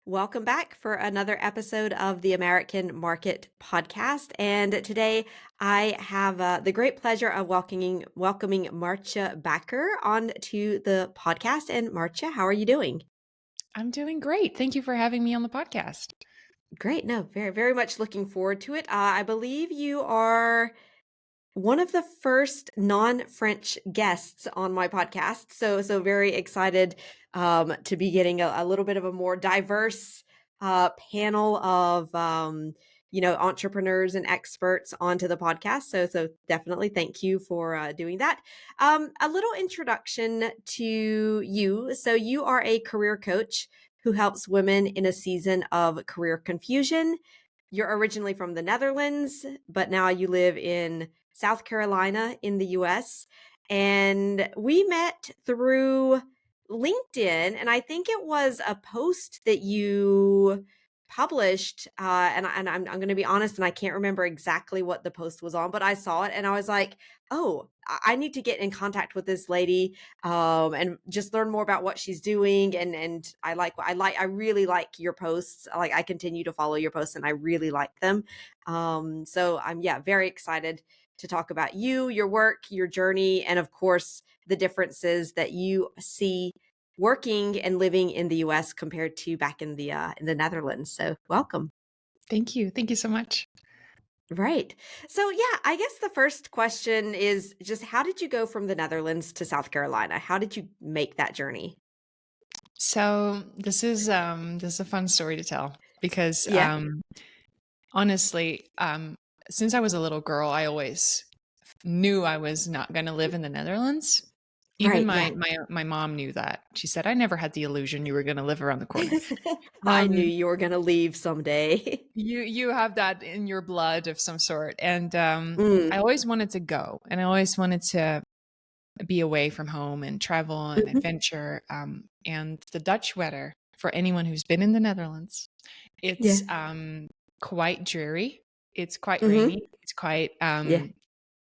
Welcome back for another episode of the American Market Podcast. And today I have the great pleasure of welcoming Maartje Bakker onto the podcast. And Maartje, how are you doing? I'm doing great. Thank you for having me on the podcast. Great. No, very, very much looking forward to it. I believe you are one of the first non-French guests on my podcast. So very excited to be getting a little bit of a more diverse panel of entrepreneurs and experts onto the podcast. So definitely thank you for doing that. A little introduction to you. So you are a career coach who helps women in a season of career confusion. You're originally from the Netherlands, but now you live in South Carolina in the US. And we met through LinkedIn. And I think it was a post that you published. And I'm going to be honest, and I can't remember exactly what the post was on, but I saw it and I was like, oh, I need to get in contact with this lady and just learn more about what she's doing. And I really like your posts. Like I continue to follow your posts and I really like them. So I'm very excited to talk about you, your work, your journey, and of course, the differences that you see working and living in the US compared to back in the Netherlands. So welcome. Thank you. Thank you so much. Right. So I guess the first question is just how did you go from the Netherlands to South Carolina? How did you make that journey? So this is a fun story to tell because Yeah. honestly, since I was a little girl, I always knew I was not going to live in the Netherlands. Even Right. my Yeah. my mom knew that. She said, "I never had the illusion you were going to live around the corner." I knew Um, you were going to leave someday. you have that in your blood of some sort, and I Mm. always wanted to go, and I always wanted to be away from home and travel and Mhm. adventure. And the Dutch weather, for anyone who's been in the Netherlands, Yeah. it's quite dreary. It's quite Hmm. rainy. It's quite Yeah.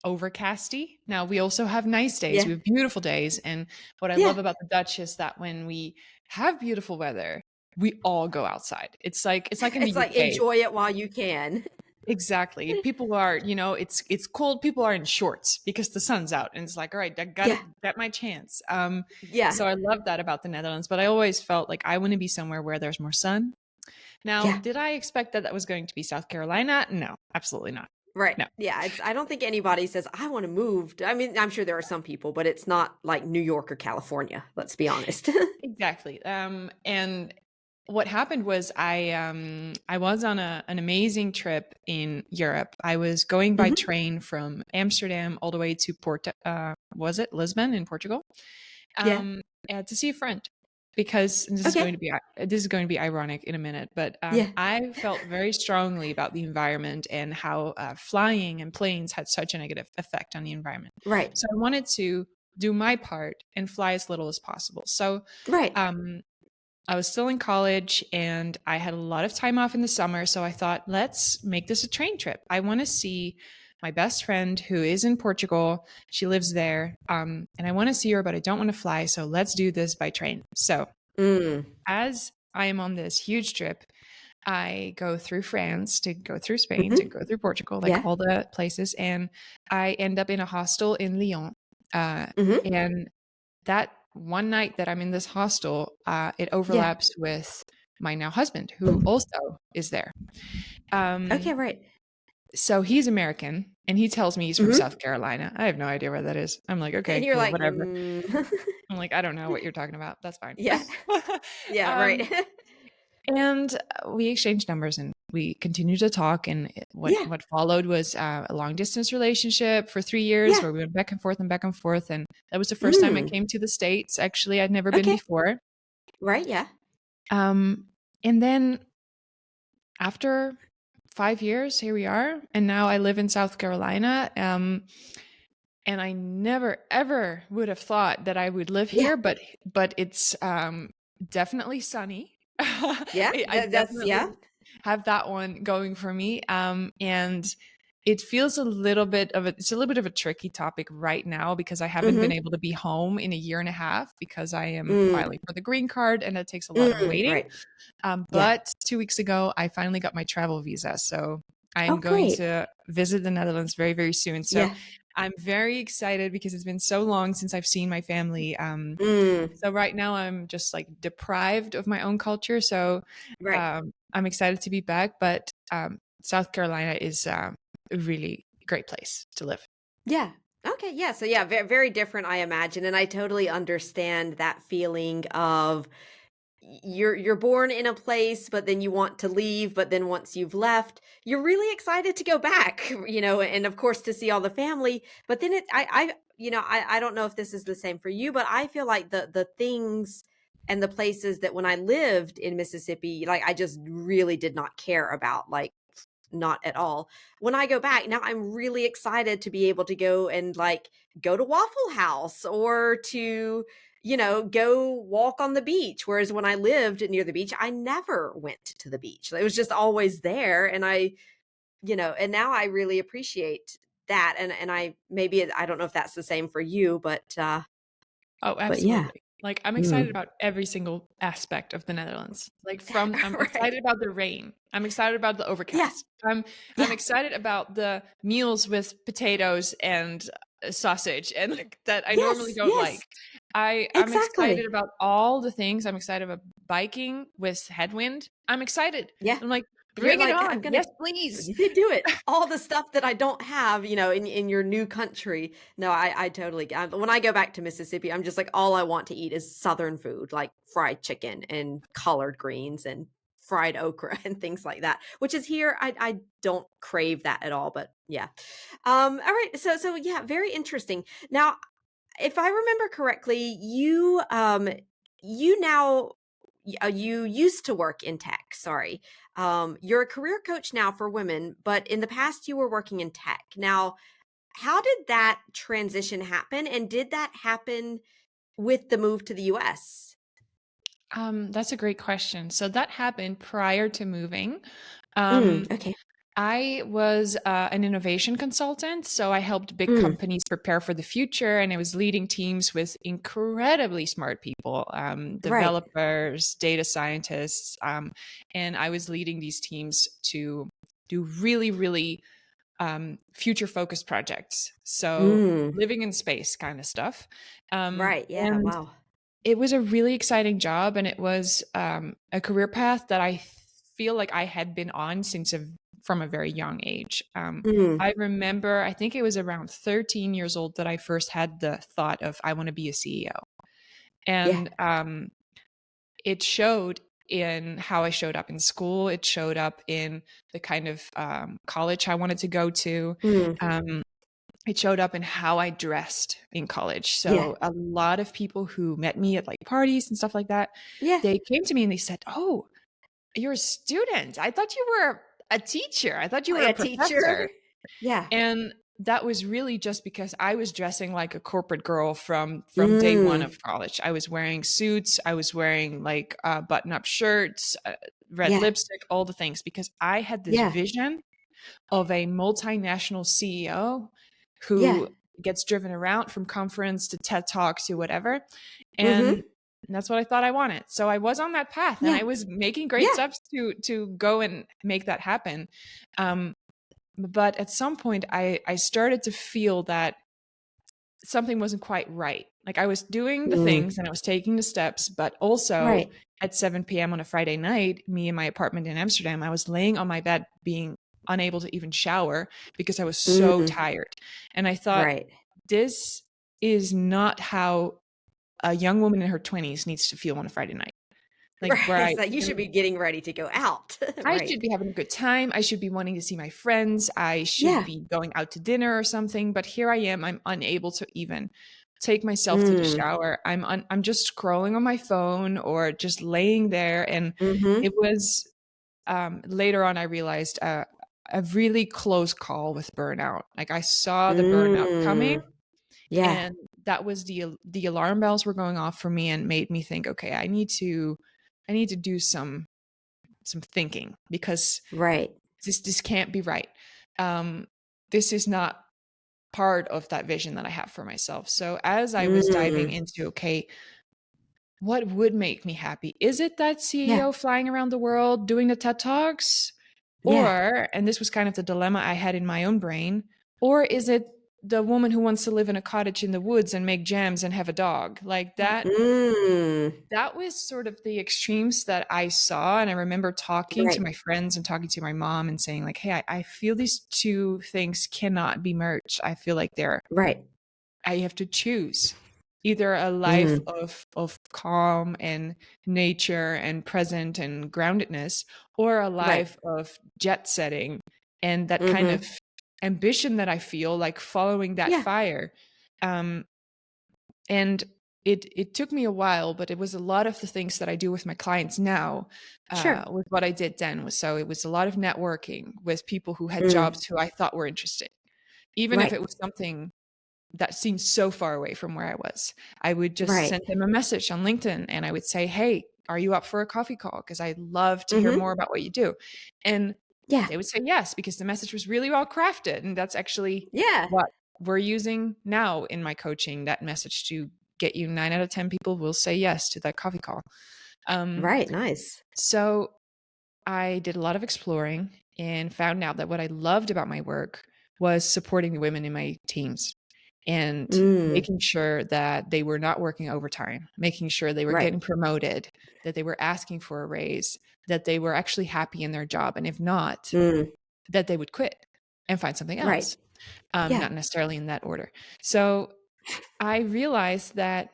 overcasty. Now, we also have nice days. Yeah. We have beautiful days. And what I Yeah. love about the Dutch is that when we have beautiful weather, we all go outside. It's like in the It's like UK. enjoy it while you can. Exactly. People are, it's cold. People are in shorts because the sun's out, and it's like, all right, I got to Yeah. get my chance. Yeah. So I love that about the Netherlands, but I always felt like I want to be somewhere where there's more sun. Now, Yeah. did I expect that that was going to be South Carolina? No, absolutely not. Right. No, Yeah. I don't think anybody says, I want to move. I mean, I'm sure there are some people, but it's not like New York or California. Let's be honest. exactly. And what happened was I was on an amazing trip in Europe. I was going by Hmm. train from Amsterdam all the way to was it Lisbon in Portugal? Yeah. um, to see a friend, because Okay. this is going to be ironic in a minute, but Yeah. I felt very strongly about the environment and how flying and planes had such a negative effect on the environment. Right. So I wanted to do my part and fly as little as possible. So Right. um, I was still in college and I had a lot of time off in the summer. So I thought, let's make this a train trip. I want to see my best friend who is in Portugal. She lives there. And I want to see her, but I don't want to fly. So let's do this by train. So Mm. as I am on this huge trip, I go through France to go through Spain to Hmm. go through Portugal, like Yeah. all the places. And I end up in a hostel in Lyon. Hmm. And that one night that I'm in this hostel, it Yeah. overlaps with my now husband, who also is there. Okay. Um, Right. so he's American, and he tells me he's from Hmm. South Carolina. I have no idea where that is. I'm like, okay, And you're cool, like, whatever. I'm like, I don't know what you're talking about. That's fine. yeah. Yeah. um, Right. and we exchanged numbers, and we continued to talk. And Yeah. what followed was a long distance relationship for 3 years, Yeah. where we went back and forth and back and forth. And that was the first time I Mm. came to the States. Actually, I'd never been Okay. before. Right. Yeah. Um, and then after 5 years, here we are, and now I live in South Carolina. And I never ever would have thought that I would live Yeah. here, but it's definitely sunny. Yeah. I That's definitely yeah. have that one going for me. And It feels it's a little bit of a tricky topic right now because I haven't been Mhm. able to be home in a year and a half because I am Mm, filing for the green card and that takes a lot of mm, waiting. right. Yeah. But 2 weeks ago, I finally got my travel visa. So Oh, I'm going great. to visit the Netherlands very, very soon. So Yeah. I'm very excited because it's been so long since I've seen my family. Mm, So right now I'm just like deprived of my own culture. So right. I'm excited to be back. But South Carolina is a really great place to live. Yeah. Okay, yeah, so yeah, very different, I imagine, and I totally understand that feeling of you're born in a place, but then you want to leave, but then once you've left, you're really excited to go back, and of course to see all the family. But then I don't know if this is the same for you, but I feel like the things and the places that when I lived in Mississippi, like I just really did not care about, like not at all. When I go back, now I'm really excited to be able to go and like go to Waffle House or to go walk on the beach. Whereas when I lived near the beach, I never went to the beach. It was just always there. And and now I really appreciate that. And I maybe I don't know if that's the same for you, Oh, but yeah. absolutely. Like I'm excited Mm. about every single aspect of the Netherlands. Like I'm Right. excited about the rain. I'm excited about the Yeah. overcast. I'm Yeah. excited about the meals with potatoes and sausage and like that I normally Yes. don't Yes. like. I'm excited Exactly. about all the things. I'm excited about biking with headwind. I'm excited. Yeah. I'm like, You're bring it like, I'm on. gonna Yes, please. you do it. All the stuff that I don't have, in your new country. No, I totally when I go back to Mississippi, I'm just like, all I want to eat is Southern food, like fried chicken and collard greens and fried okra and things like that. Which is here, I don't crave that at all. But yeah. All right. So yeah, very interesting. Now, if I remember correctly, you now you used to work in tech. Sorry, you're a career coach now for women, but in the past you were working in tech. Now, how did that transition happen, and did that happen with the move to the U.S.? That's a great question. So that happened prior to moving. Mm, Um, okay. I was an innovation consultant, so I helped big Mm, companies prepare for the future, and I was leading teams with incredibly smart people, right. developers, data scientists, and I was leading these teams to do really, really future-focused projects. So Mm, living in space kind of stuff. right. Yeah. And Wow. it was a really exciting job, and it was a career path that I feel like I had been on from a very young age. Mm, I remember, I think it was around 13 years old that I first had the thought of I want to be a CEO, yeah. and it showed in how I showed up in school. It showed up in the kind of college I wanted to go to. Mm, Um, it showed up in how I dressed in college. yeah. So a lot of people who met me at like parties and stuff like that, Yeah. they came to me and they said, "Oh, you're a student. I thought you were a teacher. I thought you were Like a a teacher. professor." Yeah. And that was really just because I was dressing like a corporate girl from day one Mm, of college. I was wearing suits, I was wearing like button-up shirts, red yeah. lipstick, all the things because I had this Yeah. vision of a multinational CEO Yeah. who gets driven around from conference to TED Talk to whatever. And Mhm. that's what I thought I wanted. So I was on that path and I Yeah. was making great Yeah. steps to go and make that happen. Um, but at some point I started to feel that something wasn't quite right. Like I was doing the Mm, things and I was taking the steps, but also right. at 7 p.m. on a Friday night, me in my apartment in Amsterdam, I was laying on my bed being unable to even shower because I was so Mm, tired. And I thought, right. this is not how a young woman in her 20s needs to feel on a Friday night. Like where Right, so you should be getting ready to go out. I Right. should be having a good time. I should be wanting to see my friends. I should Yeah. be going out to dinner or something. But here I am. I'm unable to even take myself to the Mm, shower. I'm just scrolling on my phone or just laying there. And it mhm. was later on I realized a really close call with burnout. Like I saw the burnout coming, Mm, yeah. and that was the alarm bells were going off for me and made me think, okay, I need to do some thinking because Right. this can't be right. Um, this is not part of that vision that I have for myself. So as I was diving Mm. into, okay, what would make me happy? Is it that Yeah. CEO flying around the world doing the TED Talks? Yeah. Or, and this was kind of the dilemma I had in my own brain, or is it the woman who wants to live in a cottage in the woods and make jams and have a dog? Like Mm. that was sort of the extremes that I saw. And I remember talking to Right. my friends and talking to my mom and saying, like, hey, I feel these two things cannot be merged. I feel like Right. I have to choose either a life Mm. of calm and nature and present and groundedness, or a Right. life of jet setting and that kind of Mhm. ambition that I feel like following that Yeah. fire. Um, and it took me a while, but it was a lot of the things that I do with my clients now, Sure. with what I did then. So it was a lot of networking with people who had Mm. jobs who I thought were interesting, even if Right. it was something that seemed so far away from where I was. I would just Right. send them a message on LinkedIn and I would say, hey, are you up for a coffee call? Because I'd love to hear Mhm. more about what you do. And Yeah. they would say yes, because the message was really well crafted. And that's actually Yeah. what we're using now in my coaching, that message to get you 9 out of 10 people will say yes to that coffee call. Um, Right. Nice. so I did a lot of exploring and found out that what I loved about my work was supporting the women in my teams and Mm. making sure that they were not working overtime, making sure they were Right. getting promoted, that they were asking for a raise, that they were actually happy in their job. And if not, Mm. that they would quit and find something Right. else, Yeah. not necessarily in that order. So I realized that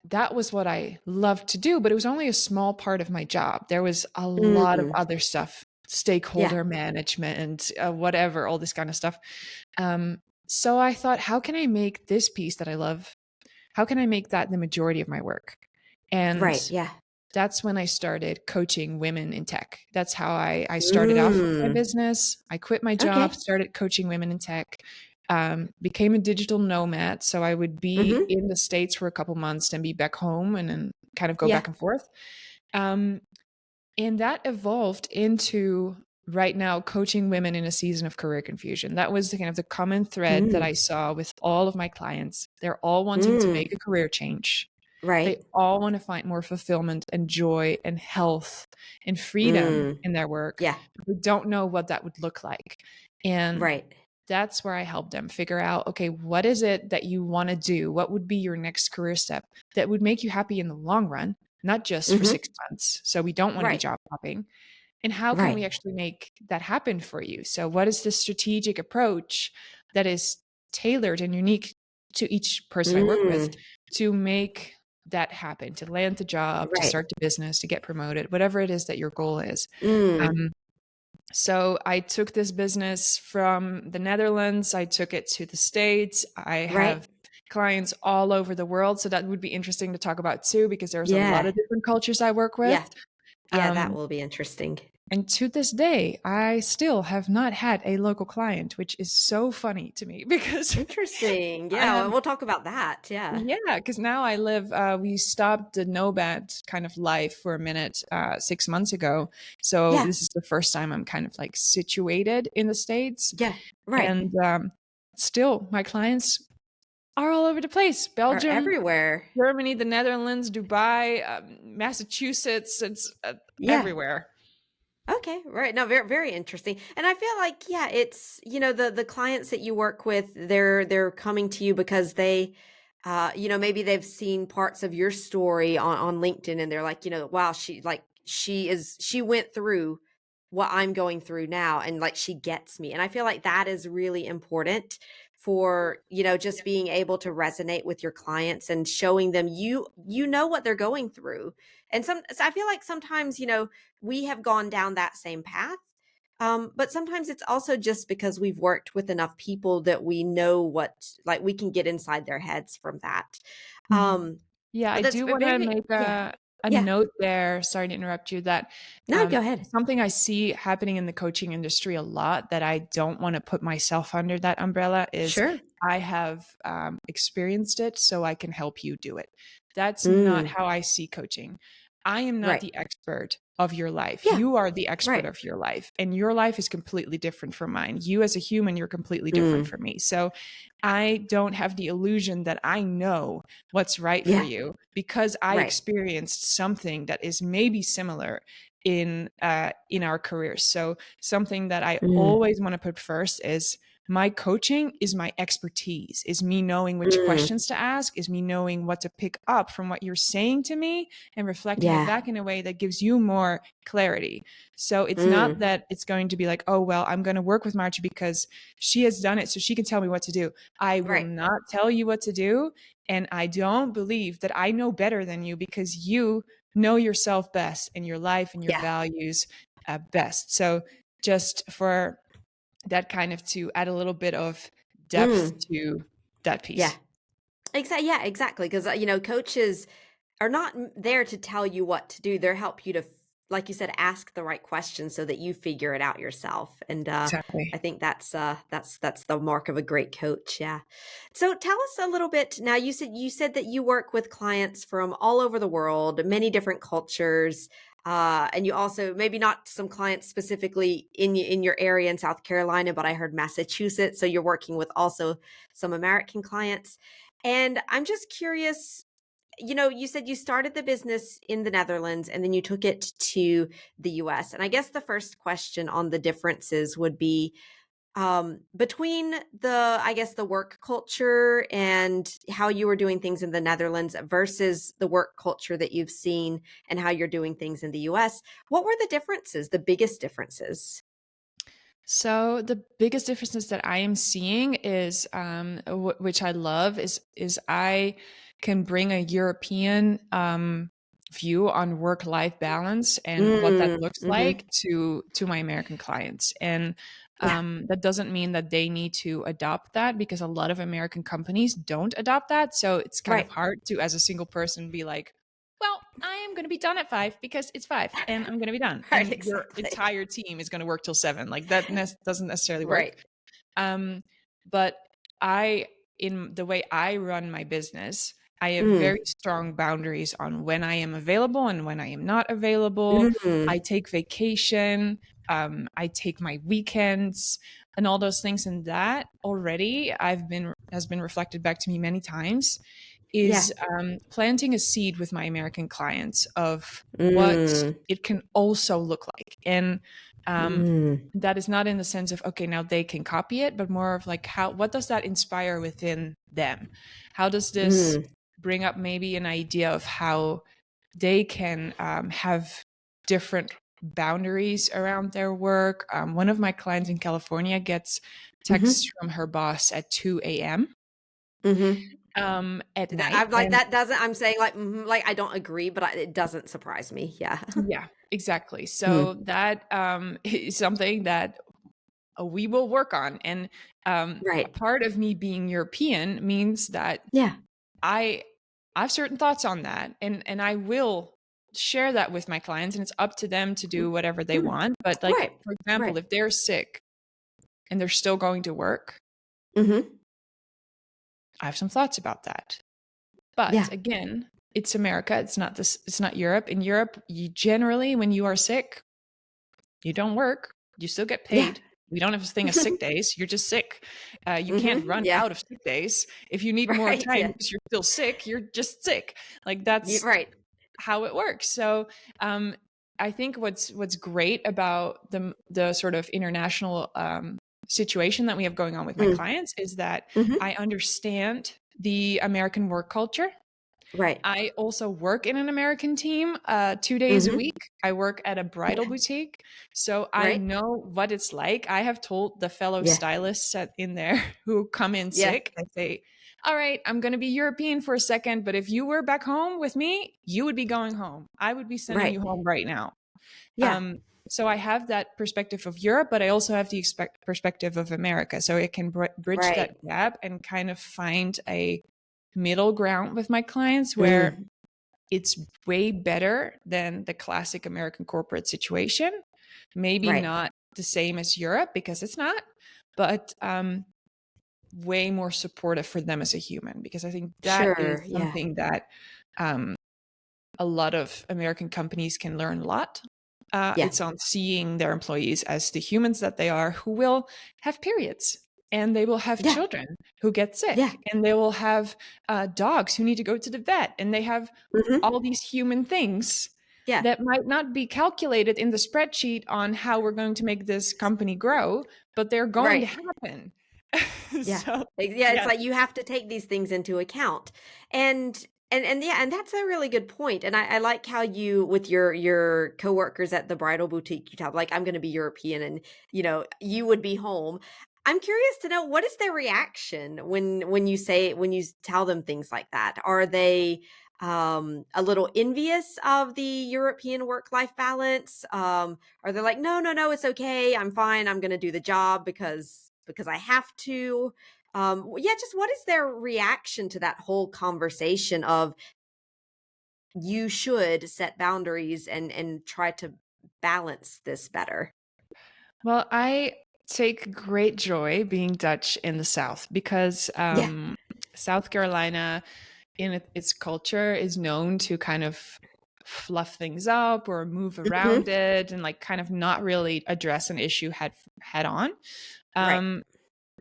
that was what I loved to do, but it was only a small part of my job. There was a lot of Mm. other stuff, Yeah. stakeholder management, whatever, all this kind of stuff. So I thought, how can I make this piece that I love? How can I make that the majority of my work? And Right. Yeah. that's when I started coaching women in tech. That's how I started off with my Mm. business. I quit my job, Okay. started coaching women in tech, became a digital nomad. So I would be Mhm. in the States for a couple months and be back home and then kind of go Yeah. back and forth. Um, and that evolved into right now coaching women in a season of career confusion. That was the kind of the common thread that Mm. I saw with all of my clients. They're all wanting to Mm. make a career change. Right. They all want to find more fulfillment and joy and health and freedom Mm. in their work, Yeah. but they don't know what that would look like. And Right. that's where I help them figure out, okay, what is it that you want to do? What would be your next career step that would make you happy in the long run, not just for Mhm. 6 months? So we don't want to be Right. job hopping. And how can Right. we actually make that happen for you? So what is the strategic approach that is tailored and unique to each person I work with Mm. to make that happen, to land the job, to Right. start the business, to get promoted, whatever it is that your goal is. Mm. Um, so I took this business from the Netherlands, I took it to the States. I Right. have clients all over the world. So that would be interesting to talk about too, because there's a lot Yeah. of different cultures I work Yeah. with. Yeah, that Um, will be interesting. and to this day, I still have not had a local client, which is so funny to me because Interesting. I Yeah, have, well, we'll talk about that. Yeah. yeah, because now I live, we stopped the nomad kind of life for a minute 6 months ago. So Yeah. this is the first time I'm kind of like situated in the States. Yeah. Right. And still, my clients are all over the place. Are Belgium, everywhere. Germany, the Netherlands, Dubai, Massachusetts, it's Yeah. everywhere. Okay, right. No, very very interesting. And I feel like yeah, it's the clients that you work with, they're coming to you because they maybe they've seen parts of your story on LinkedIn and they're like, wow, she went through what I'm going through now and like she gets me. And I feel like that is really important for, just being able to resonate with your clients and showing them you know what they're going through. And so I feel like sometimes, we have gone down that same path. But sometimes it's also just because we've worked with enough people that we know like we can get inside their heads from that. Mhm. Um, Yeah, I but that's do wanna very, make yeah, a yeah. note there, sorry to interrupt you, that, No, go ahead. something I see happening in the coaching industry a lot that I don't wanna put myself under that umbrella is Sure. I have, experienced it, so I can help you do it. That's not Mm, how I see coaching. I am not right. the expert of your life. Yeah. You are the expert Right. of your life, and your life is completely different from mine. You as a human, you're completely different Mm. from me. So I don't have the illusion that I know what's right for Yeah. you because I Right. experienced something that is maybe similar in our careers. So something that I Mm. always want to put first is my coaching is my expertise, is me knowing which Mm. questions to ask, is me knowing what to pick up from what you're saying to me and reflecting it Yeah. back in a way that gives you more clarity. So it's not Mm. that it's going to be like, oh, well, I'm going to work with Maartje because she has done it so she can tell me what to do. I will Right. not tell you what to do. And I don't believe that I know better than you because you know yourself best and your life and your Yeah. values best. So just for that kind of to add a little bit of depth Mm. to that Yeah. piece. Yeah, exactly. Because, coaches are not there to tell you what to do. They're help you to, like you said, ask the right questions so that you figure it out yourself. And I Exactly. think that's the mark of a great coach. Yeah. So tell us a little bit. Now you said that you work with clients from all over the world, many different cultures. And you also maybe not some clients specifically in your area in South Carolina, but I heard Massachusetts. So you're working with also some American clients. And I'm just curious, you said you started the business in the Netherlands and then you took it to the US. And I guess the first question on the differences would be between I guess, the work culture and how you were doing things in the Netherlands versus the work culture that you've seen and how you're doing things in the US. What were the differences, the biggest differences? So the biggest differences that I am seeing is, which I love, is I can bring a European view on work-life balance and what that Mm, looks mm-hmm. like to my American clients, and Yeah, that doesn't mean that they need to adopt that because a lot of American companies don't adopt that. So it's kind of right. hard to, as a single person, be like, well, I am going to be done at 5 because it's 5 and I'm going to be done. Right, And your exactly. entire team is going to work till 7. Like that doesn't necessarily work. Right. Um, but I, in the way I run my business, I have very Mm, strong boundaries on when I am available and when I am not available. I mm, take vacation. I take my weekends and all those things. And that already has been reflected back to me many times yeah. is planting a seed with my American clients of what Mm, it can also look like. And um, mm, that is not in the sense of, okay, now they can copy it, but more of like, what does that inspire within them? How does this mm, bring up maybe an idea of how they can have different boundaries around their work? One of my clients in California gets texts mhm, from her boss at 2 a.m. mhm. At That night. I'm like, And that doesn't I'm saying, like, mhm, like, I don't agree, but it doesn't surprise me. Yeah. yeah, exactly. So Mm, that is something that we will work on. And a right. part of me being European means that Yeah. I I have certain thoughts on that, and I will share that with my clients, and it's up to them to Mm, do whatever they mm. want. But like, Right. for example, Right. if they're sick and they're still going to work, Mhm. I have some thoughts about that. But Yeah. again, it's America. It's not this. It's not Europe. In Europe, you generally, when you are sick, you don't work. You still get Yeah. paid. We don't have a thing of sick days. You're just sick. You can't Mhm. run Yeah. out of sick days. If you need more Right. time Yeah. because you're still sick, you're just sick. Like You that's right. how it works. So um, I think what's great about the sort of international situation that we have going on with my Mm. clients is that Mhm. I understand the American work culture. Right. I also work in an American team 2 days a Mhm. week. I work at a bridal Yeah. boutique. So I Right. know what it's like. I have told the fellow Yeah. stylists in there who come in Yeah. sick, I say, all right, I'm going to be European for a second, but if you were back home with me, you would be going home. I would be sending Right. you home right now. Yeah. Um, so I have that perspective of Europe, but I also have the perspective of America. So it can bridge that Right. gap and kind of find a middle ground with my clients where Mm. it's way better than the classic American corporate situation. Maybe Right. not the same as Europe because it's not, but way more supportive for them as a human because I think that is Sure. Yeah. something that um, a lot of American companies can learn a lot. Yeah. It's on seeing their employees as the humans that they are, who will have periods, and they will have Yeah. children who get Yeah. sick, and they will have dogs who need to go to the vet, and they have Mhm. all these human things Yeah. that might not be calculated in the spreadsheet on how we're going to make this company grow, but they're going to Right. happen. Yeah. So, Yeah, it's yes. like you have to take these things into account. And and yeah, and that's a really good point. And I like how you with your coworkers at the bridal boutique you tell like I'm gonna be European and you would be home. I'm curious to know what is their reaction when you say when you tell them things like that? Are they a little envious of the European work-life balance? Are they like, no, no, no, it's okay. I'm fine. I'm gonna do the job because I have to. Yeah, just what is their reaction to that whole conversation of you should set boundaries and try to balance this better? Well, I take great joy being Dutch in the South because Yeah. South Carolina, in its culture, is known to kind of fluff things up or move Hmm. around it and like kind of not really address an issue head on. Right. Um,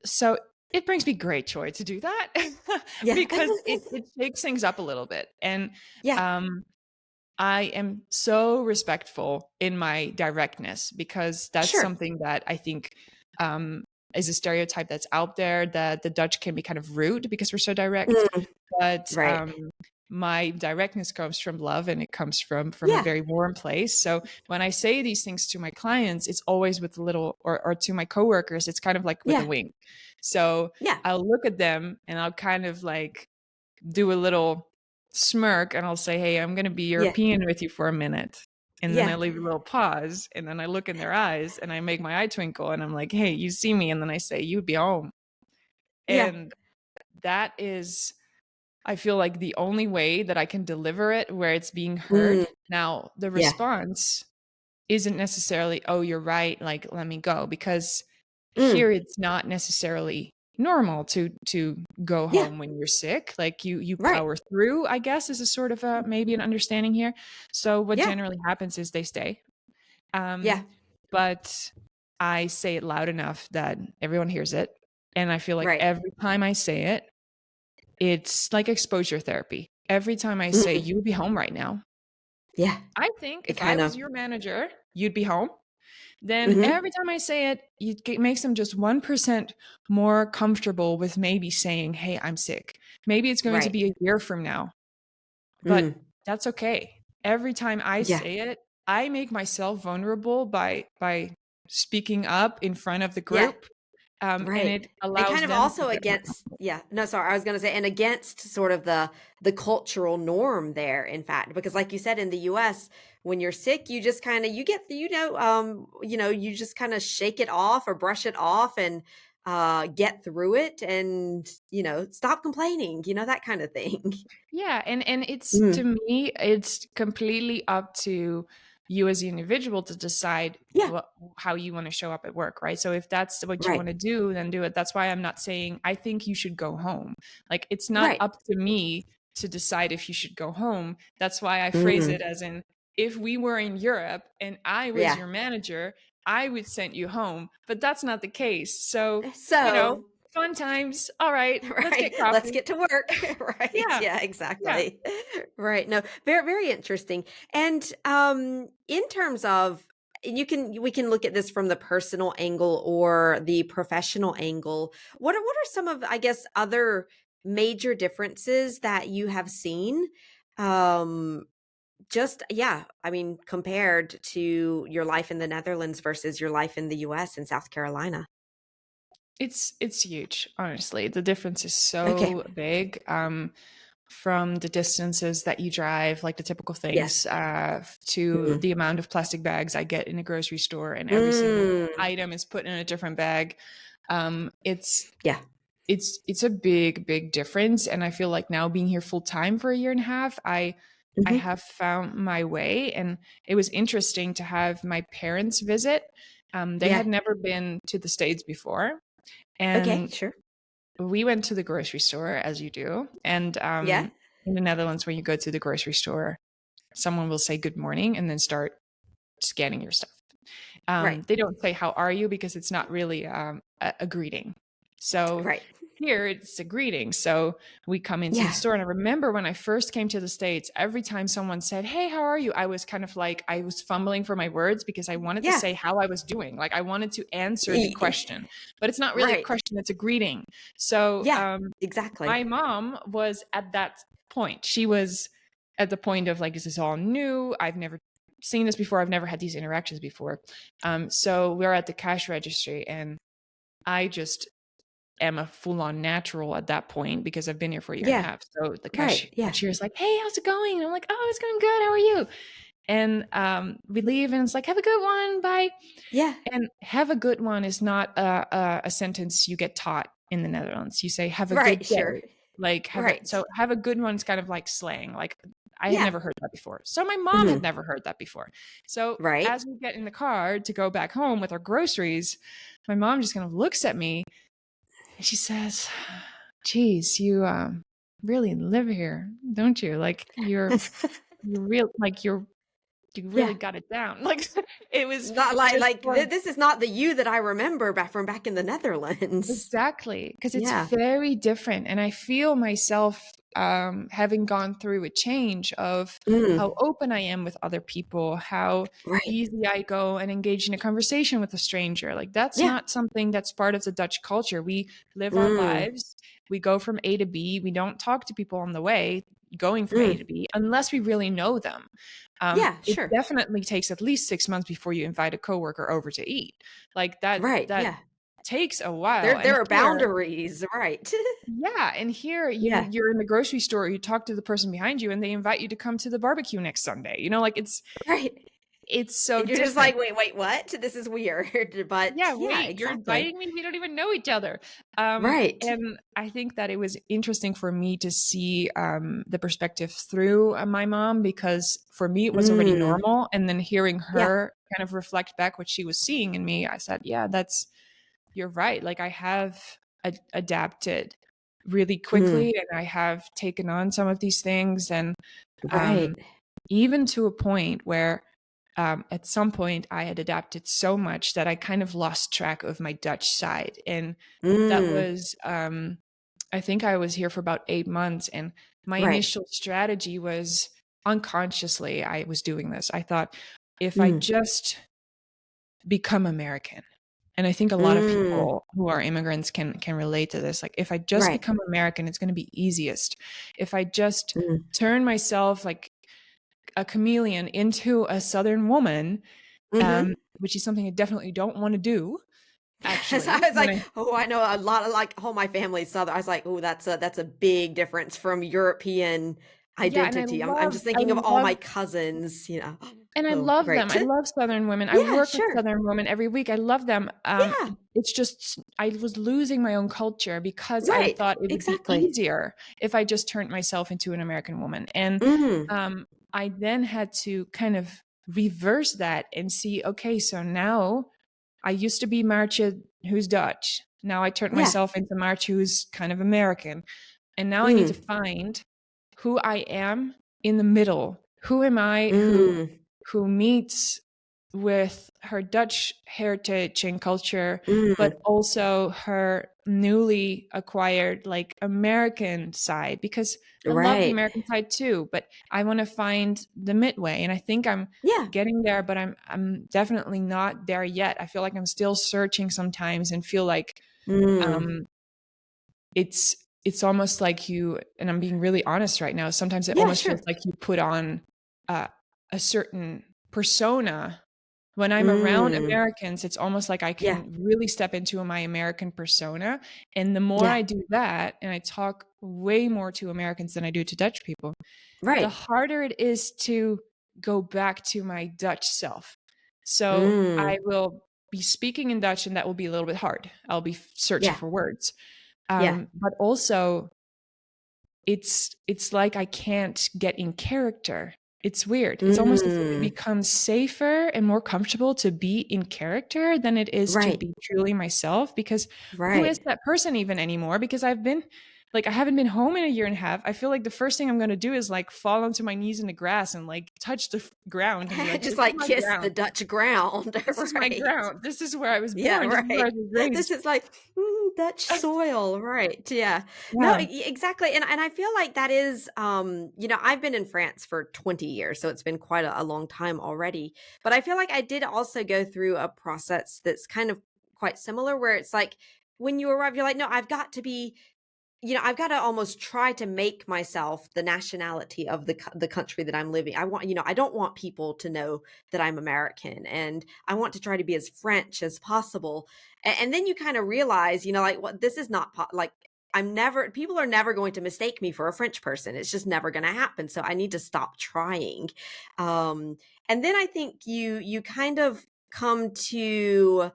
so it brings me great joy to do that Yeah. because it shakes things up a little bit. And Yeah. um, I am so respectful in my directness because that's Sure. something that I think is a stereotype that's out there, that the Dutch can be kind of rude because we're so direct. Mm, But right. my directness comes from love, and it comes from a Yeah. very warm place. So when I say these things to my clients, it's always with a little, or to my coworkers, it's kind of like with a Yeah. wink. So Yeah. I'll look at them and I'll kind of like do a little smirk, and I'll say, "Hey, I'm going to be Yeah. European with you for a minute." And then I Yeah. leave a little pause, and then I look in their eyes and I make my eye twinkle, and I'm like, "Hey, you see me?" And then I say, "You'd be home." Yeah. And that is, I feel like, the only way that I can deliver it where it's being Mm, heard. Now, the yeah. response isn't necessarily, "Oh, you're right, like let me go," because Mm, here it's not necessarily normal to go yeah. home when you're sick. Like you Right. power through, I guess, is a sort of a maybe an understanding here. So what Yeah. generally happens is they stay. Yeah. Um, but I say it loud enough that everyone hears it. And I feel like Right. every time I say it, it's like exposure therapy. Every time I say, Mm, "You would be home right now," yeah. I think It if I kind was of. your manager, you'd be home. Then Hmm. every time I say it, it makes them just 1% more comfortable with maybe saying, "Hey, I'm sick." Maybe it's going to Right. be a year from now, but Mm, that's okay. Every time I yeah. say it, I make myself vulnerable by speaking up in front of the Yeah. group, and Right. it And allows kind of them to also get more against comfortable. yeah, no, sorry, I was gonna say, and against sort of the cultural norm there, in fact, because like you said, in the US, when you're sick, you just kinda you get you just kinda shake it off or brush it off and get through it and, stop complaining, that kind of thing. Yeah, and it's, to Mm. me, it's completely up to you as the individual to decide Yeah, how you want to show up at work, right? So if that's what you right. want to do, then do it. That's why I'm not saying I think you should go home. Like it's not Right. up to me to decide if you should go home. That's why I phrase Mhm. it as in, if we were in Europe and I was Yeah. your manager, I would send you home. But that's not the case. So, you know, So fun times. All right, let's right. get Let's coffee. get to work. Right. Yeah. Yeah, Yeah. exactly. Right. No, very, very interesting. And in terms of we can look at this from the personal angle or the professional angle. What are some of, I guess, other major differences that you have seen? Um just yeah, I mean, compared to your life in the Netherlands versus your life in the US and South Carolina. It's huge, honestly. The difference is Okay. so big, from the distances that you drive, like the typical Yeah. things, to Mhm. the amount of plastic bags I get in a grocery store, and every single Mm. item is put in a different bag. It's Yeah. it's a big, big difference, and I feel like now being here full time for a year and a half, I Mhm. have found my way, and it was interesting to have my parents visit. They Yeah. had never been to the States before, Okay, and sure. we went to the grocery store, as you do. And Yeah. in the Netherlands, when you go to the grocery store, someone will say good morning and then start scanning your stuff. Right. They don't say, how are you? Because it's not really a greeting. So Right. here it's a greeting. So we come into the Yeah. store. And I remember when I first came to the States, every time someone said, hey, how are you? I was kind of like, I was fumbling for my words because I wanted to Yeah. say how I was doing. Like I wanted to answer the E- question, but it's not really a Right. question. It's a greeting. So Yeah. Exactly. my mom was at that point. She was at the point of like, is this all new? I've never seen this before. I've never had these interactions before. So we're at the cash registry and I just am a full-on natural at that point because I've been here for a year and a Yeah. half. So the Right. Yeah. cashier is like, hey, how's it going? And I'm like, oh, it's going good. How are you? And we leave and it's like, have a good one. Bye. Yeah. And have a good one is not a sentence you get taught in the Netherlands. You say, have a Right. good Sure. day. Like Right. have a good one is kind of like slang. Like I had Yeah. never heard that before. So my mom had Hmm. never heard that before. So Right. as we get in the car to go back home with our groceries, my mom just kind of looks at me and she says, geez, you really live here, don't you? Like you're real, like you really Yeah. got it down. Like it was Not just for this is not the you that I remember back from back in the Netherlands. exactly, because it's Yeah. very different. And I feel myself having gone through a change of how Mm. open I am with other people, how Right. easy I go and engage in a conversation with a stranger. Like that's Yeah. not something that's part of the Dutch culture. We live our Mm. lives, we go from A to B, we don't talk to people on the way going from A to Mm. B unless we really know them. Yeah, It sure. definitely takes at least 6 months before you invite a coworker over to eat. Like Right. that Yeah. takes a while. There And there are here, boundaries, right. yeah, and here Yeah. you're in the grocery store, you talk to the person behind you and they invite you to come to the barbecue next Sunday. You know, like Right. it's so And you're just different. like, "Wait, what? This is weird." But Yeah, yeah, wait, you're exactly. inviting me? We don't even know each other. Right. And I think that it was interesting for me to see the perspective through my mom, because for me it was already Mm. normal. And then hearing Yeah. her kind of reflect back what she was seeing in me, I said, yeah, you're right. Like I have adapted really Mm. quickly and I have taken on some of these things. And um, Right. even to a point where at some point I had adapted so much that I kind of lost track of my Dutch side. And that Mm. was, I think I was here for about 8 months. And my Right. initial strategy was unconsciously, I was doing this. I thought, if I Mm. just become American, and I think a lot of Mm. people who are immigrants can relate to this. Like, if I just Right. become American, it's going to be easiest. If I just Mm. turn myself like a chameleon into a Southern woman, Mhm. which is something I definitely don't want to do. Yes, I Actually, was when like, I "Oh, I know a lot of, like, all my family's Southern." I was like, "Oh, that's a big difference from European yeah, and identity." I'm just thinking of all my cousins, you know. I Oh, love them. great. I love Southern women. I Yeah, work with sure. Southern women every week. I love them. Yeah. It's just I was losing my own culture because I Right. thought it would be Exactly. easier if I just turned myself into an American woman. And Mhm. I then had to kind of reverse that and see, okay, so now I used to be Maartje who's Dutch. Now I turned Yeah. myself into Maartje who's kind of American. And now I need to Mm. find who I am in the middle. Who am I Mm. who meets with her Dutch heritage and culture, but Mm. also her newly acquired like American side, because I love the Right. American side too, but I want to find the midway. And I think I'm Yeah. getting there, but I'm definitely not there yet. I feel like I'm still searching sometimes and feel like Mm. um it's almost like you, and I'm being really honest right now, sometimes it Yeah, almost feels sure. like you put on uh, a certain persona. When I'm around Mm. Americans, it's almost like I Yeah. can really step into my American persona. And the more Yeah. I do that, and I talk way more to Americans than I do to Dutch people, the Right. harder it is to go back to my Dutch self. So I Mm. will be speaking in Dutch, and that will be a little bit hard. I'll be searching Yeah. for words. Yeah. But also, it's like I can't get in character. It's weird. It's almost as if it Mm. becomes safer and more comfortable to be in character than it is to Right. be truly myself, because who is Right. that person even anymore? Because I've been like I haven't been home in a year and a half. I feel like the first thing I'm going to do is like fall onto my knees in the grass and like touch the ground and be like, Just this is like my kiss the ground. Dutch ground, This is my right? ground. This is where I was Yeah, born. This is where I right. was This raised. is like, Dutch soil, right, yeah. No, Yeah. exactly, and I feel like that is, I've been in France for 20 years, so it's been quite a long time already, but I feel like I did also go through a process that's kind of quite similar where it's like, when you arrive, you're like, "No, I've got to be I've gotta almost try to make myself the nationality of the country that I'm living. I don't want people to know that I'm American, and I want to try to be as French as possible. And then you kinda realize, like, what this is not like, I'm never people are never going to mistake me for a French person. It's just never gonna happen, so I need to stop trying. Um, and then I think you kind of come to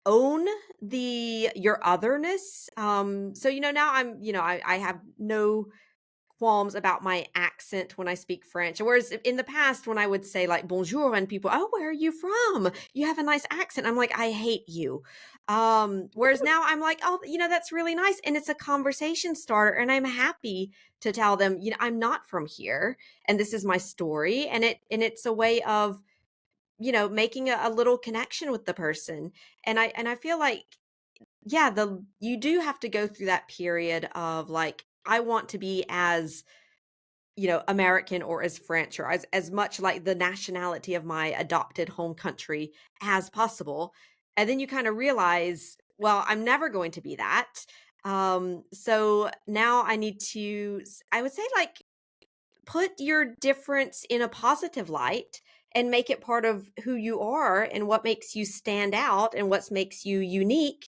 own your otherness. So now I have no qualms about my accent when I speak French. Whereas in the past, when I would say like bonjour and people, oh, where are you from? You have a nice accent. I'm like, I hate you. Whereas now I'm like, oh, that's really nice. And it's a conversation starter. And I'm happy to tell them, I'm not from here and this is my story. And it's a way of making a little connection with the person. And I feel like, yeah, you do have to go through that period of like, I want to be as, American or as French or as much like the nationality of my adopted home country as possible. And then you kind of realize, well, I'm never going to be that. So now I need to, I would say, like, put your difference in a positive light and make it part of who you are and what makes you stand out and what makes you unique,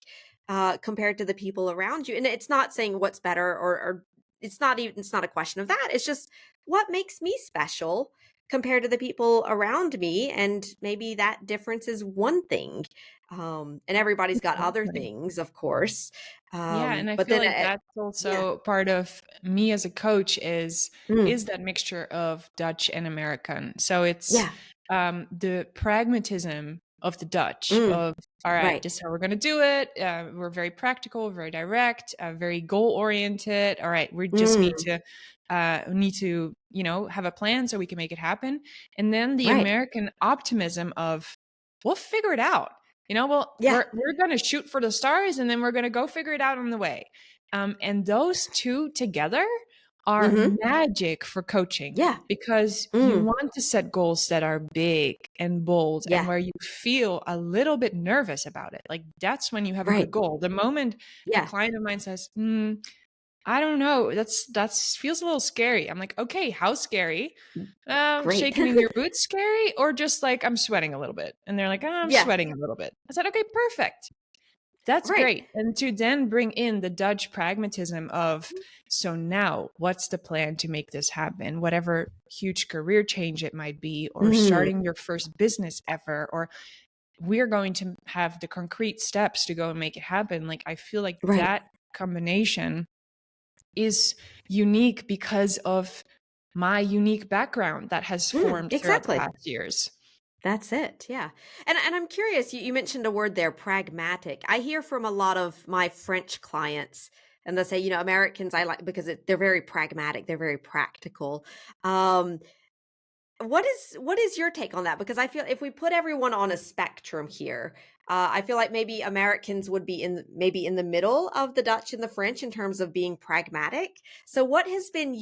compared to the people around you. And it's not saying what's better, or it's not a question of that. It's just what makes me special compared to the people around me. And maybe that difference is one thing. And everybody's got other Exactly. things, of course. Yeah, and I But feel then, like that's yeah. also part of me as a coach Mm, is that mixture of Dutch and American. So it's yeah. the pragmatism of the Dutch Mm, of, all right, right. this is how we're going to do it. We're very practical, very direct, very goal oriented. All right, we just Mm, need to have a plan so we can make it happen. And then the right. American optimism of, we'll figure it out. Well, Yeah. we're gonna shoot for the stars, and then we're gonna go figure it out on the way. And those two together are Mhm. magic for coaching Yeah. because you Mm. want to set goals that are big and bold and Yeah. where you feel a little bit nervous about it. Like that's when you have a good Right. goal. The moment a Yeah. client of mine says, I don't know. That's feels a little scary. I'm like, okay, how scary? Great. Shaking in your boots scary, or just like I'm sweating a little bit? And they're like, oh, I'm Yeah. sweating a little bit. I said, okay, perfect. That's Right. great. And to then bring in the Dutch pragmatism of, so now what's the plan to make this happen? Whatever huge career change it might be, or Mhm. starting your first business ever, or we're going to have the concrete steps to go and make it happen. Like, I feel like Right. that combination is unique because of my unique background that has formed throughout the Exactly. past years. That's it. Yeah. And I'm curious, you mentioned a word there, pragmatic. I hear from a lot of my French clients, and they'll say, Americans I like because they're very pragmatic, they're very practical. Um, what is your take on that? Because I feel if we put everyone on a spectrum here, I feel like maybe Americans would be maybe in the middle of the Dutch and the French in terms of being pragmatic. So what has been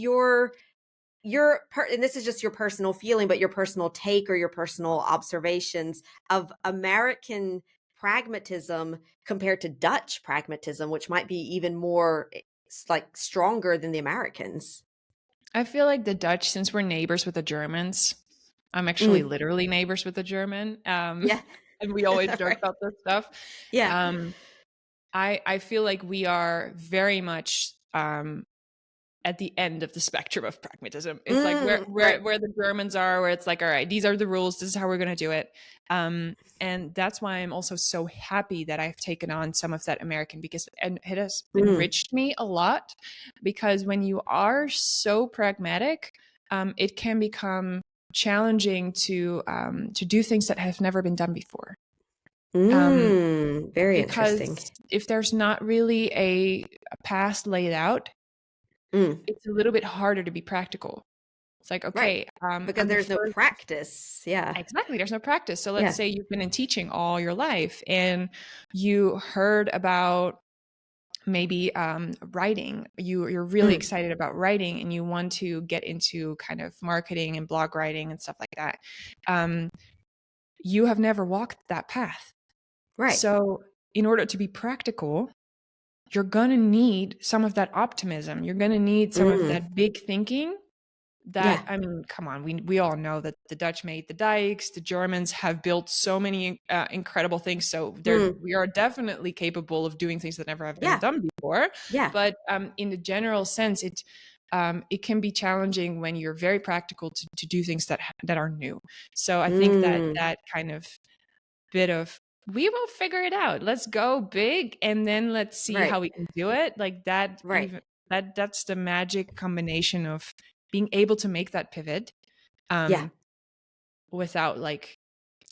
and this is just your personal feeling, but your personal take or your personal observations of American pragmatism compared to Dutch pragmatism, which might be even more, like, stronger than the Americans? I feel like the Dutch, since we're neighbors with the Germans, I'm actually Mm, literally neighbors with the German. yeah. And we always joke Right. about this stuff. Yeah. Um, I feel like we are very much at the end of the spectrum of pragmatism. It's like Right. where the Germans are, where it's like, all right, these are the rules, this is how we're gonna do it. And that's why I'm also so happy that I've taken on some of that American, because and it has Mm, enriched me a lot. Because when you are so pragmatic, it can become challenging to do things that have never been done before. Um, very interesting. because if there's not really a path laid out, Mm, it's a little bit harder to be practical. It's like, right. okay, Because I'm the there's no first. practice. Yeah. Exactly. There's no practice. So let's Yeah. say you've been in teaching all your life and you heard about maybe writing. You're really Mm, excited about writing and you want to get into kind of marketing and blog writing and stuff like that. Um, you have never walked that path. right. So in order to be practical, you're going to need some of that optimism. You're going to need some of Mm, that big thinking. That, yeah. I mean, come on, we all know that the Dutch made the dikes, the Germans have built so many incredible things. So Mm, we are definitely capable of doing things that never have been yeah. done before. Yeah. But in the general sense, it can be challenging when you're very practical to do things that are new. So I think that Mm, that kind of bit of, we will figure it out. Let's go big and then let's see right. how we can do it. Like that, Right. even that's the magic combination of being able to make that pivot Yeah. um without like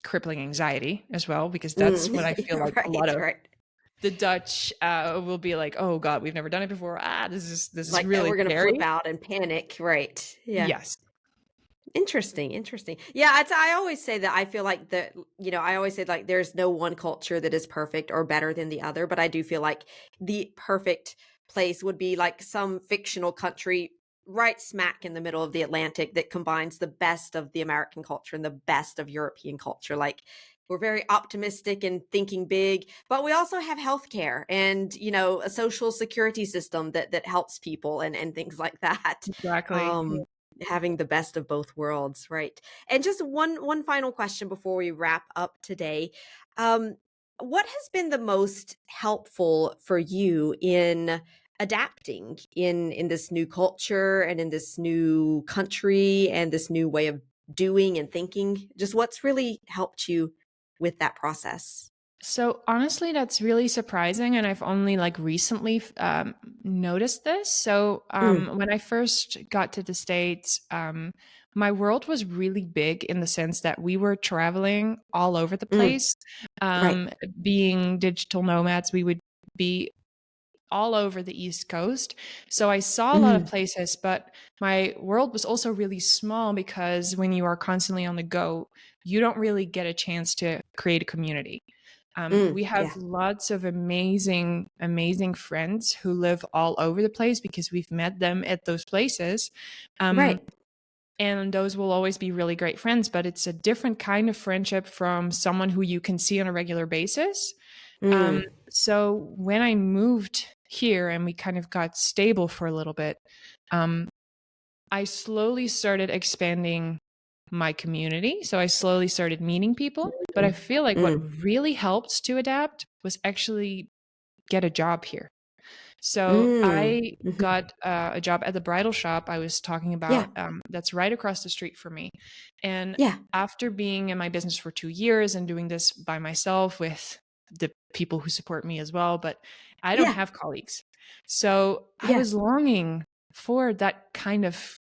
crippling anxiety as well, because that's Mm, what I feel yeah, like a lot right. of Right. the Dutch will be like, oh god, we've never done it before, this is Like, really we're gonna flip scary. out and panic, right. Yeah. Yes, Interesting, interesting. Yeah, I always say that I feel like I always say, like, there's no one culture that is perfect or better than the other, but I do feel like the perfect place would be, like, some fictional country right smack in the middle of the Atlantic that combines the best of the American culture and the best of European culture. Like, we're very optimistic and thinking big, but we also have healthcare and, a social security system that helps people and things like that. exactly. Um Having the best of both worlds, right? And just one final question before we wrap up today. Um, what has been the most helpful for you in adapting in this new culture and in this new country and this new way of doing and thinking? Just what's really helped you with that process? So honestly, that's really surprising, and I've only like recently noticed this. So Mm, when I first got to the States, my world was really big in the sense that we were traveling all over the mm, place. right. Being digital nomads, we would be all over the East Coast. So I saw a lot of Mm, places, but my world was also really small because when you are constantly on the go, you don't really get a chance to create a community. We have yeah. lots of amazing, amazing friends who live all over the place because we've met them at those places. Um, Right. and those will always be really great friends, but it's a different kind of friendship from someone who you can see on a regular basis. Um, Mm, so when I moved here and we kind of got stable for a little bit, um, I slowly started expanding my community. So I slowly started meeting people. But I mm, feel like what mm, really helped to adapt was actually get a job here. So mm, I mhm. got a job at the bridal shop I was talking Yeah. about. That's right across the street from me. And Yeah. after being in my business for 2 years and doing this by myself with the people who support me as well, but I don't Yeah. have colleagues. So I Yeah. was longing for that kind of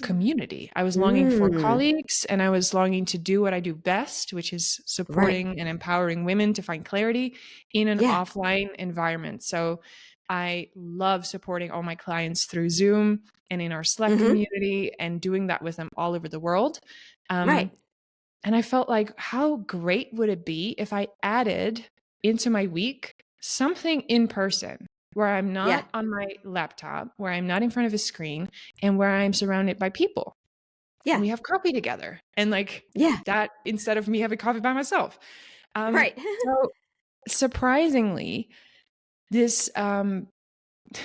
community. I was longing for Mm, colleagues and I was longing to do what I do best, which is right. supporting and empowering women to find clarity in an Yeah. offline environment. So I love supporting all my clients through Zoom and in our Slack Mhm. community and doing that with them all over the world. Right. Um, and I felt like, how great would it be if I added into my week something in person where I'm Yeah. not on my laptop, where I'm not in front of a screen, and where I'm surrounded by people and Yeah. we have coffee together and like Yeah. that instead of me having coffee by myself. Right. So surprisingly, this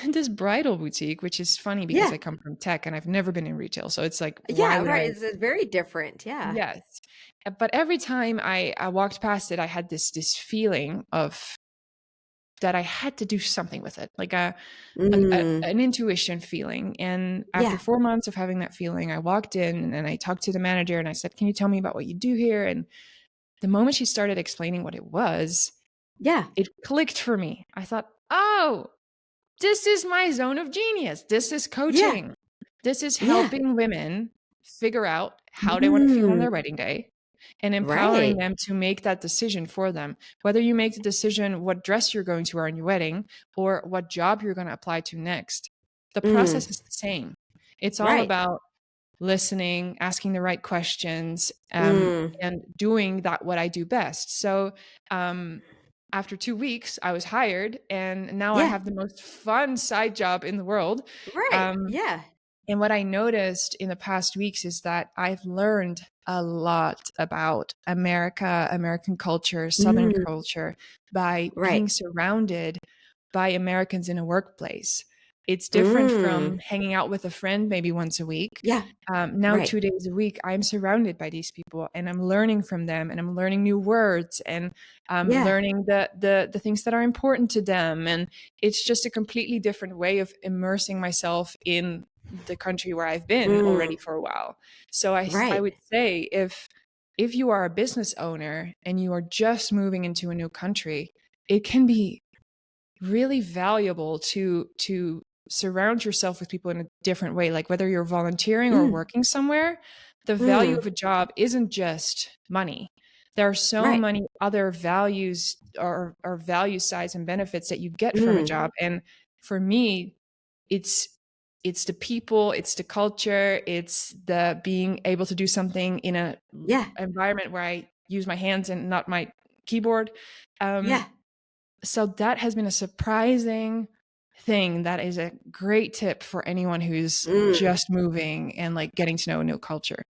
this bridal boutique, which is funny because Yeah. I come from tech and I've never been in retail. So it's like, why Yeah, would right, I? it's very different, yeah. Yes. But every time I walked past it, I had this feeling of that I had to do something with it, like Mm. an intuition feeling. And after Yeah. 4 months of having that feeling, I walked in and I talked to the manager and I said, "Can you tell me about what you do here?" And the moment she started explaining what it was, Yeah. it clicked for me. I thought, oh, this is my zone of genius. This is Yeah. coaching. This is Yeah. helping women figure out how they want to feel on Mm. their wedding day and empowering Right. them to make that decision for them. Whether you make the decision what dress you're going to wear on your wedding or what job you're going to apply to next, the Mm. process is the same. It's all Right. about listening, asking the right questions, Mm. and doing that what I do best. So after 2 weeks, I was hired, and now I Yeah. have the most fun side job in the world. Right. Um, Yeah. and what I noticed in the past weeks is that I've learned a lot about America, American culture, Southern Mm. culture by Right. being surrounded by Americans in a workplace. It's different from Mm. hanging out with a friend maybe once a week. Yeah. Now, Right. 2 days a week, I'm surrounded by these people, and I'm learning from them, and I'm learning new words, and I'm Yeah. learning the things that are important to them. And it's just a completely different way of immersing myself in the country where I've been already Mm. for a while. So I Right. would say if you are a business owner and you are just moving into a new country, it can be really valuable to surround yourself with people in a different way. Like whether you're volunteering or Mm. working somewhere, the value Mm. of a job isn't just money. There are so Right. many other values or value sides and benefits that you get from a Mm. job. And for me, it's it's the people, it's the culture, it's the being able to do something in a Yeah. environment where I use my hands and not my keyboard. Um, Yeah. so that has been a surprising thing. That is a great tip for anyone who's Mm. just moving and like getting to know a new culture.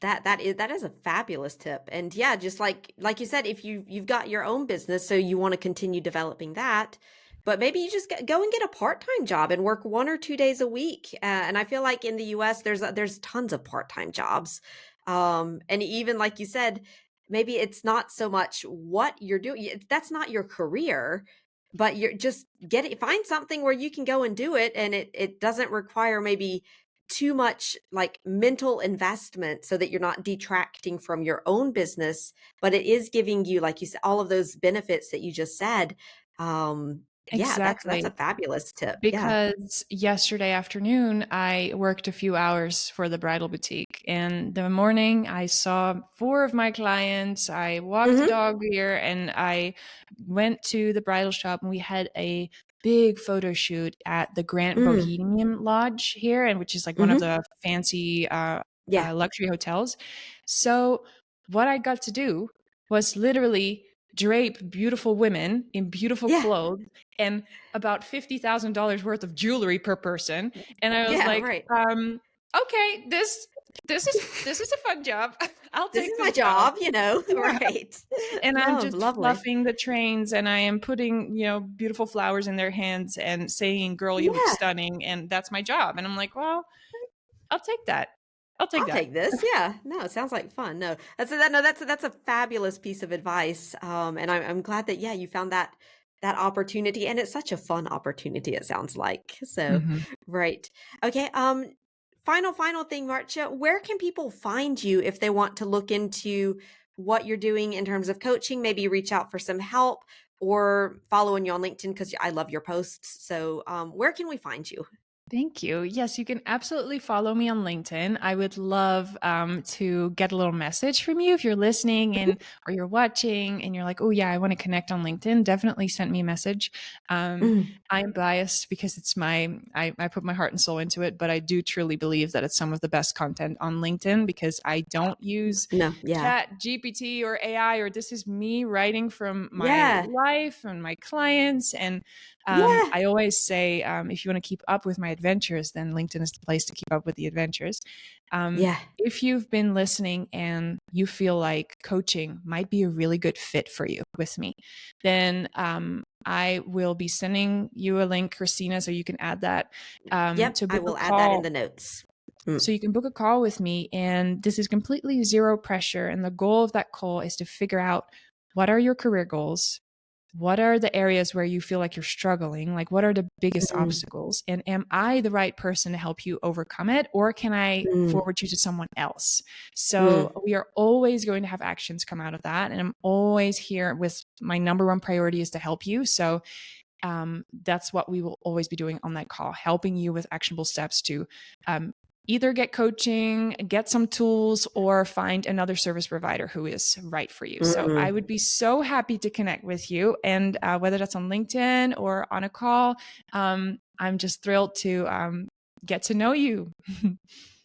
That is a fabulous tip. And yeah, just like you said, if you've got your own business, so you want to continue developing that, but maybe you just go and get a part-time job and work 1 or 2 days a week. And I feel like in the US, there's tons of part-time jobs. And even like you said, maybe it's not so much what you're doing. That's not your career, but you're just find something where you can go and do it, and it doesn't require maybe too much like mental investment so that you're not detracting from your own business, but it is giving you, like you said, all of those benefits that you just said. Yeah, that's a Exactly. fabulous tip. Yeah. Because yesterday afternoon, I worked a few hours for the bridal boutique. And the morning, I saw four of my clients. I walked the Mhm. dog here, and I went to the bridal shop, and we had a big photo shoot at the Grand Mm. Bohemian Lodge here, and which is like one of Mhm. the fancy Yeah. luxury hotels. So what I got to do was literally drape beautiful women in beautiful Yeah. clothes and about $50,000 worth of jewelry per person. And I was Yeah, like, right. okay, this is a fun job. I'll This is take my this job. job, Yeah. right. And I'm just Lovely. fluffing the trains, and I am putting, beautiful flowers in their hands and saying, "Girl, you look Yeah. stunning." And that's my job. And I'm like, well, I'll take that. I'll take I'll that. take this. Yeah. No, it sounds like fun. No, that's a fabulous piece of advice. And I'm glad that, yeah, you found that opportunity, and it's such a fun opportunity. It sounds like so. Mhm. Right. Okay. Final thing, Marcia. Where can people find you if they want to look into what you're doing in terms of coaching? Maybe reach out for some help or following you on LinkedIn because I love your posts. So, where can we find you? Thank you. Yes, you can absolutely follow me on LinkedIn. I would love to get a little message from you if you're listening and or you're watching and you're like, oh yeah, I want to connect on LinkedIn. Definitely send me a message. Mm. I'm biased because it's I put my heart and soul into it, but I do truly believe that it's some of the best content on LinkedIn because I don't use No. Yeah. Chat GPT or AI, or this is me writing from my Yeah. life and my clients. And Yeah. I always say, if you want to keep up with my adventures, then LinkedIn is the place to keep up with the adventures. Yeah. If you've been listening and you feel like coaching might be a really good fit for you with me, then I will be sending you a link, Christina, so you can add that Yep, to I book a will add that in call. the notes. Mm. So you can book a call with me, and this is completely zero pressure. And the goal of that call is to figure out what are your career goals? What are the areas where you feel like you're struggling? Like, what are the biggest Mm. obstacles? And am I the right person to help you overcome it? Or can I Mm. forward you to someone else? Mm. So we are always going to have actions come out of that. And I'm always here with my number one priority is to help you. So that's what we will always be doing on that call, helping you with actionable steps to um, either get coaching, get some tools, or find another service provider who is right for you. So I Mm. would be so happy to connect with you. And whether that's on LinkedIn or on a call, I'm just thrilled to get to know you.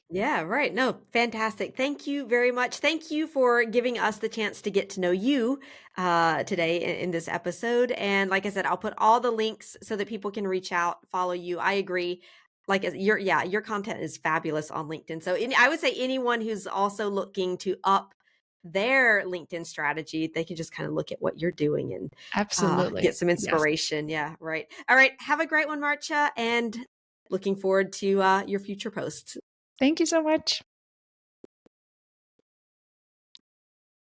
Yeah, right. No, fantastic. Thank you very much. Thank you for giving us the chance to get to know you today in this episode. And like I said, I'll put all the links so that people can reach out, follow you. I agree. Like your content is fabulous on LinkedIn. So I would say anyone who's also looking to up their LinkedIn strategy, they can just kind of look at what you're doing and Absolutely. get some Yes. inspiration. Yeah, right. All right. Have a great one, Marcia, and looking forward to your future posts. Thank you so much.